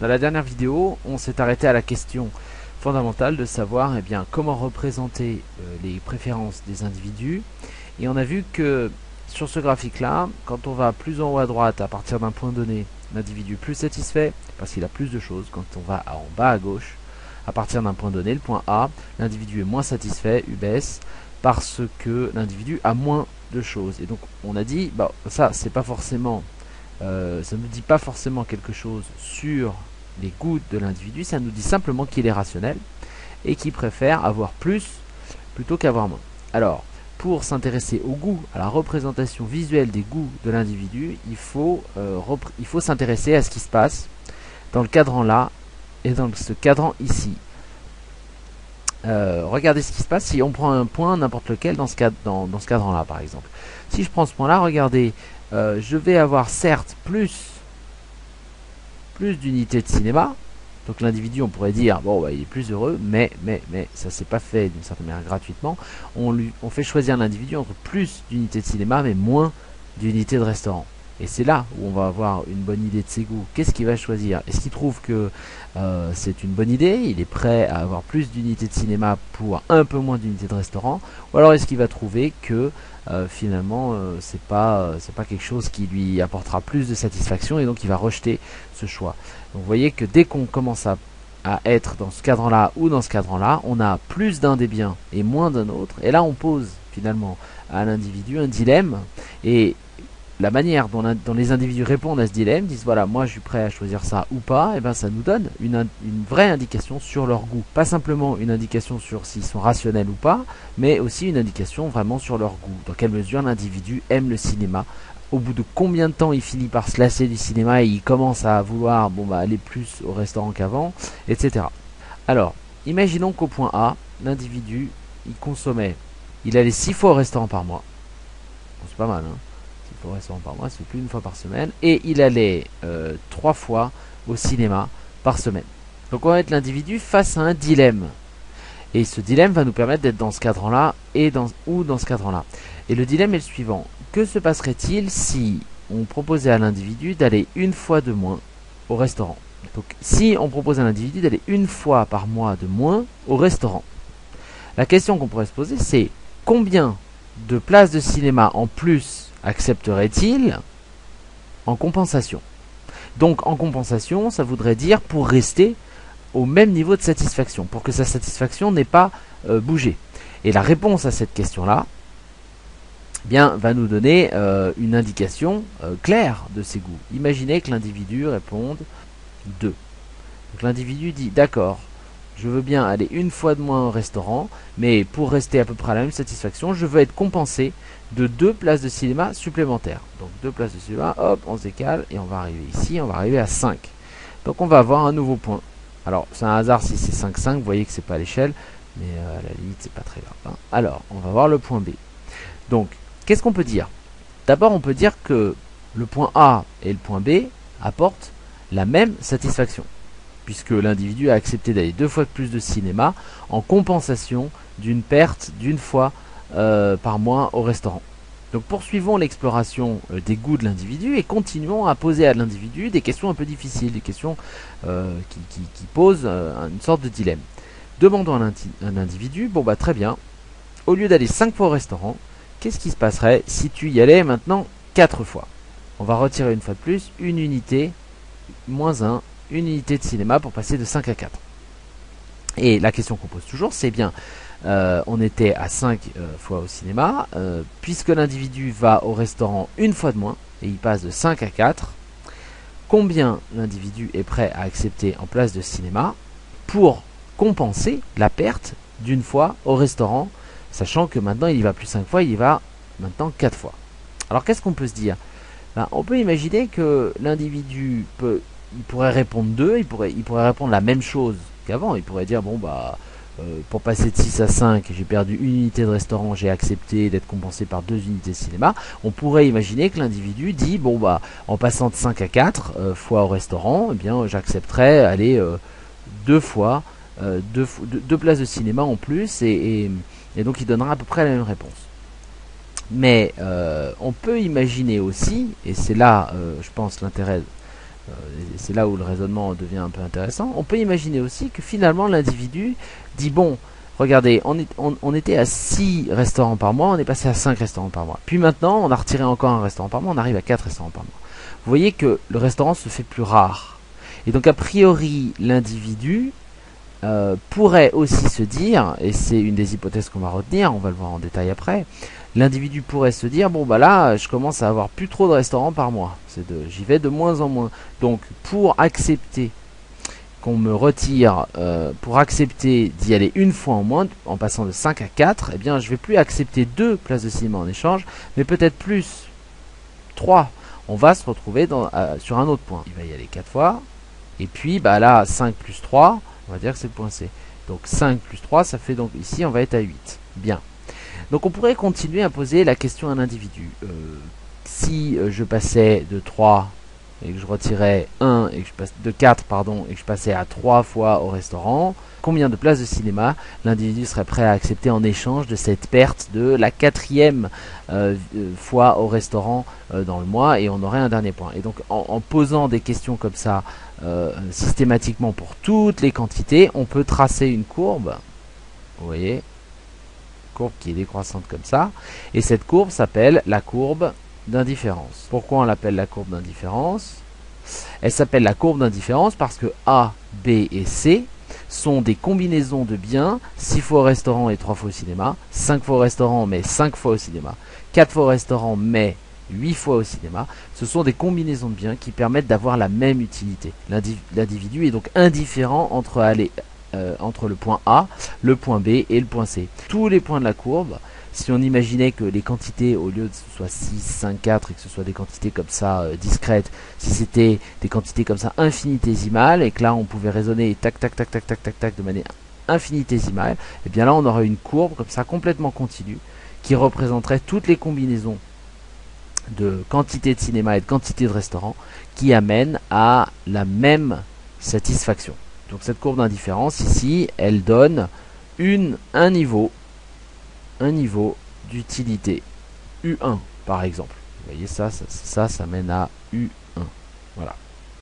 Dans la dernière vidéo, on s'est arrêté à la question fondamentale de savoir comment représenter les préférences des individus. Et on a vu que sur ce graphique-là, quand on va plus en haut à droite à partir d'un point donné, l'individu plus satisfait parce qu'il a plus de choses. Quand on va en bas à gauche, à partir d'un point donné, le point A, l'individu est moins satisfait, U baisse, parce que l'individu a moins de choses. Et donc on a dit, ça c'est pas forcément, ça ne nous dit pas forcément quelque chose sur les goûts de l'individu, ça nous dit simplement qu'il est rationnel et qu'il préfère avoir plus plutôt qu'avoir moins. Alors, pour s'intéresser au goût, à la représentation visuelle des goûts de l'individu, il faut s'intéresser à ce qui se passe dans le cadran là et dans ce cadran ici. Regardez ce qui se passe si on prend un point n'importe lequel dans ce cadran là par exemple. Si je prends ce point là, regardez, je vais avoir certes plus d'unités de cinéma. Donc l'individu, on pourrait dire, bon, il est plus heureux, mais ça s'est pas fait d'une certaine manière gratuitement. On fait choisir l'individu entre plus d'unités de cinéma, mais moins d'unités de restaurant. Et c'est là où on va avoir une bonne idée de ses goûts. Qu'est-ce qu'il va choisir? Est-ce qu'il trouve que c'est une bonne idée? Il est prêt à avoir plus d'unités de cinéma pour un peu moins d'unités de restaurant? Ou alors est-ce qu'il va trouver que finalement c'est pas quelque chose qui lui apportera plus de satisfaction et donc il va rejeter ce choix? Donc vous voyez que dès qu'on commence à être dans ce cadran là ou dans ce cadran là, on a plus d'un des biens et moins d'un autre, et là on pose finalement à l'individu un dilemme, et la manière dont les individus répondent à ce dilemme, disent voilà, moi je suis prêt à choisir ça ou pas, et ben ça nous donne une vraie indication sur leur goût. Pas simplement une indication sur s'ils sont rationnels ou pas, mais aussi une indication vraiment sur leur goût. Dans quelle mesure l'individu aime le cinéma, au bout de combien de temps il finit par se lasser du cinéma et il commence à vouloir aller plus au restaurant qu'avant, etc. Alors, imaginons qu'au point A, l'individu, il allait 6 fois au restaurant par mois. Bon, c'est pas mal, hein. Au restaurant par mois, c'est plus une fois par semaine, et il allait 3 fois au cinéma par semaine. Donc on va mettre l'individu face à un dilemme, et ce dilemme va nous permettre d'être dans ce cadran là ou dans ce cadran là. Et le dilemme est le suivant: que se passerait-il si on proposait à l'individu d'aller une fois de moins au restaurant? Donc si on propose à l'individu d'aller une fois par mois de moins au restaurant, la question qu'on pourrait se poser, c'est combien de places de cinéma en plus accepterait-il en compensation? Donc en compensation, ça voudrait dire pour rester au même niveau de satisfaction, pour que sa satisfaction n'ait pas bougé. Et la réponse à cette question-là va nous donner une indication claire de ses goûts. Imaginez que l'individu réponde 2. Donc l'individu dit d'accord, je veux bien aller une fois de moins au restaurant, mais pour rester à peu près à la même satisfaction, je veux être compensé de 2 places de cinéma supplémentaires. Donc 2 places de cinéma, hop, on se décale et on va arriver ici, on va arriver à 5. Donc on va avoir un nouveau point. Alors c'est un hasard si c'est 5,5, vous voyez que c'est pas à l'échelle, mais à la limite c'est pas très grave, hein. Alors on va voir le point B. Donc qu'est-ce qu'on peut dire? D'abord on peut dire que le point A et le point B apportent la même satisfaction, puisque l'individu a accepté d'aller 2 fois plus de cinéma en compensation d'une perte d'une fois par mois au restaurant. Donc poursuivons l'exploration des goûts de l'individu et continuons à poser à l'individu des questions un peu difficiles, des questions qui posent une sorte de dilemme. Demandons à un individu, très bien, au lieu d'aller 5 fois au restaurant, qu'est-ce qui se passerait si tu y allais maintenant 4 fois? On va retirer une fois de plus une unité, moins 1, une unité de cinéma pour passer de 5 à 4. Et la question qu'on pose toujours, c'est bien, on était à 5 fois au cinéma, puisque l'individu va au restaurant une fois de moins, et il passe de 5 à 4, combien l'individu est prêt à accepter en place de cinéma pour compenser la perte d'une fois au restaurant, sachant que maintenant il y va plus 5 fois, il y va maintenant 4 fois. Alors qu'est-ce qu'on peut se dire? On peut imaginer que l'individu pourrait répondre 2, il pourrait répondre la même chose qu'avant. Il pourrait dire pour passer de 6 à 5, j'ai perdu une unité de restaurant, j'ai accepté d'être compensé par 2 unités de cinéma. On pourrait imaginer que l'individu dit en passant de 5 à 4 fois au restaurant, j'accepterais aller 2 fois, 2 places de cinéma en plus, et donc il donnera à peu près la même réponse. Mais on peut imaginer aussi, et c'est là je pense l'intérêt C'est là où le raisonnement devient un peu intéressant. On peut imaginer aussi que finalement l'individu dit bon, regardez, on était à 6 restaurants par mois, on est passé à 5 restaurants par mois. Puis maintenant, on a retiré encore un restaurant par mois, on arrive à 4 restaurants par mois. Vous voyez que le restaurant se fait plus rare. Et donc a priori, l'individu pourrait aussi se dire, et c'est une des hypothèses qu'on va retenir, on va le voir en détail après, l'individu pourrait se dire, bon bah là, je commence à avoir plus trop de restaurants par mois, j'y vais de moins en moins. Donc pour accepter qu'on me retire, pour accepter d'y aller une fois en moins, en passant de 5 à 4, eh bien je vais plus accepter 2 places de cinéma en échange, mais peut-être plus 3. On va se retrouver sur un autre point. Il va y aller 4 fois, et puis bah là, 5 plus 3, on va dire que c'est le point C. Donc 5 plus 3, ça fait donc ici, on va être à 8. Bien. Donc on pourrait continuer à poser la question à un individu. Si je passais de 3 et que je retirais 1 et que je passe de 4 pardon et que je passais à 3 fois au restaurant, combien de places de cinéma l'individu serait prêt à accepter en échange de cette perte de la 4e fois au restaurant dans le mois, et on aurait un dernier point. Et donc en posant des questions comme ça systématiquement pour toutes les quantités, on peut tracer une courbe, vous voyez, courbe qui est décroissante comme ça, et cette courbe s'appelle la courbe d'indifférence. Pourquoi on l'appelle la courbe d'indifférence? Elle s'appelle la courbe d'indifférence parce que A, B et C sont des combinaisons de biens 6 fois au restaurant et 3 fois au cinéma, 5 fois au restaurant mais 5 fois au cinéma, 4 fois au restaurant mais 8 fois au cinéma. Ce sont des combinaisons de biens qui permettent d'avoir la même utilité. L'individu est donc indifférent entre le point A, le point B et le point C. Tous les points de la courbe, si on imaginait que les quantités, au lieu de ce soit 6, 5, 4, et que ce soit des quantités comme ça discrètes, si c'était des quantités comme ça infinitésimales, et que là on pouvait raisonner tac tac tac tac tac tac tac de manière infinitésimale, et bien là on aurait une courbe comme ça complètement continue qui représenterait toutes les combinaisons de quantité de cinéma et de quantité de restaurants qui amènent à la même satisfaction. Donc cette courbe d'indifférence ici, elle donne un niveau d'utilité U1 par exemple. Vous voyez ça mène à U1. Voilà.